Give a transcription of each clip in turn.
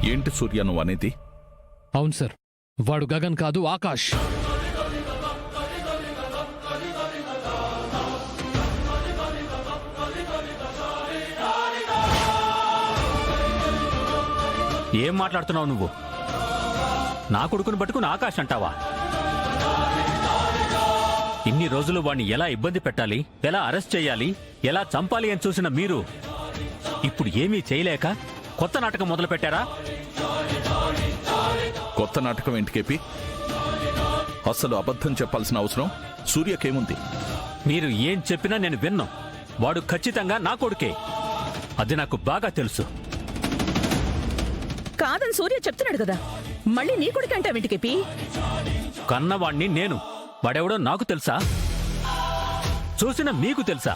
ఏంటి సూర్య నువ్వు అనేది? అవును సార్, వాడు గగన్ కాదు, ఆకాష్. ఏం మాట్లాడుతున్నావు నువ్వు? నా కొడుకుని పట్టుకుని ఆకాష్ అంటావా? ఇన్ని రోజులు వాణ్ణి ఎలా ఇబ్బంది పెట్టాలి, ఎలా అరెస్ట్ చేయాలి, ఎలా చంపాలి అని చూసిన మీరు ఇప్పుడు ఏమీ చేయలేక కొత్త నాటకం మొదలు పెట్టారా? కొత్త నాటకం ఏంటి కేపీ? అసలు అబద్ధం చెప్పాల్సిన అవసరం సూర్యకేముంది? మీరు ఏం చెప్పినా నేను విన్ను. వాడు ఖచ్చితంగా నా కొడుకే, అది నాకు బాగా తెలుసు. కాదని సూర్య చెప్తున్నాడు కదా, మళ్ళీ నీ కొడుకు అంటావేంటి కేపీ? కన్నవాణ్ణి నేను, వాడెవడో నాకు తెలుసా? చూసిన మీకు తెలుసా?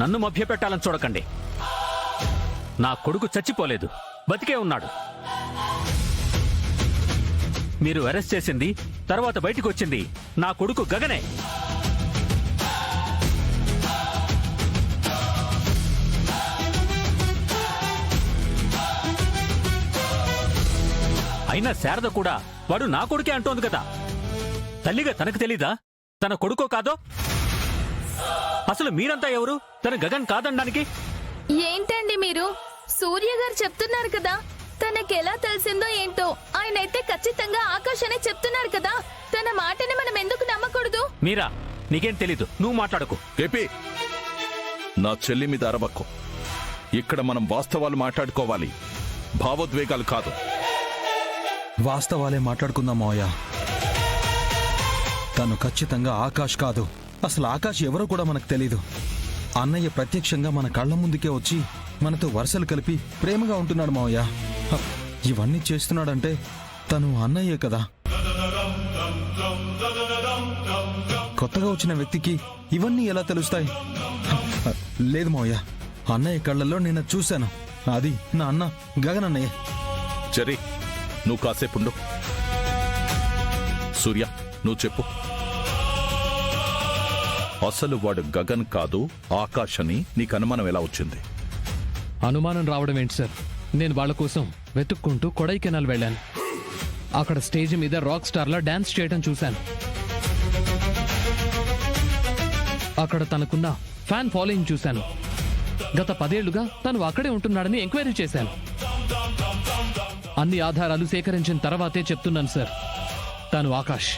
నన్ను మభ్యపెట్టాలని చూడకండి. నా కొడుకు చచ్చిపోలేదు, బతికే ఉన్నాడు. మీరు అరెస్ట్ చేసింది, తర్వాత బయటికి వచ్చింది నా కొడుకు గగనే. అయినా శారద కూడా వాడు నా కొడుకే అంటోంది కదా. తల్లిగా తనకు తెలీదా తన కొడుకో కాదో? అసలు మీరంతా ఎవరు తన గగన్ కాదనడానికి? ఏంటండి మీరు? సూర్య గారు చెప్తున్నారు కదా, తనకెలా తెలిసిందో ఏంటో. ఆయనైతే ఖచ్చితంగా ఆకాష్ అనే చెప్తున్నారు కదా, తన మాటని మనం ఎందుకు నమ్మకూడదు? మీరా, నీకేం తెలీదు, నువ్వు మాట్లాడకు. కేపీ, నా చెల్లి మీద అరవక్కు. ఇక్కడ మనం వాస్తవాలు మాట్లాడుకోవాలి, భావోద్వేగాలు కాదు. వాస్తవాలే మాట్లాడుకుందాం మావయ్య. తను ఖచ్చితంగా ఆకాష్ కాదు. అసలు ఆకాష్ ఎవరో కూడా మనకు తెలీదు. అన్నయ్య ప్రత్యక్షంగా మన కళ్ళ ముందుకే వచ్చి మనతో వరుసలు కలిపి ప్రేమగా ఉంటున్నాడు మావయ్య. ఇవన్నీ చేస్తున్నాడంటే తను అన్నయ్యే కదా. కొత్తగా వచ్చిన వ్యక్తికి ఇవన్నీ ఎలా తెలుస్తాయి? లేదు మావయ్య, అన్నయ్య కళ్ళల్లో నేను చూశాను. అది నా అన్న గగన్ అన్నయ్య. జరీ, నువ్వు కాసేపుండు. సూర్య, నువ్వు చెప్పు. అసలు వాడు గగన్ కాదు ఆకాష్ అని నీకు అనుమానం ఎలా వచ్చింది? అనుమానం రావడం ఏంటి సార్? నేను వాళ్ళ కోసం వెతుక్కుంటూ కొడైకెనాల్ వెళ్ళాను. అక్కడ స్టేజ్ మీద రాక్ స్టార్లా డాన్స్ చేయడం చూశాను. అక్కడ తనకున్న ఫ్యాన్ ఫాలోయింగ్ చూశాను. గత 10 ఏళ్లుగా తను అక్కడే ఉంటున్నాడని ఎంక్వైరీ చేశాను. అన్ని ఆధారాలు సేకరించిన తర్వాతే చెప్తున్నాను సార్, తను ఆకాష్.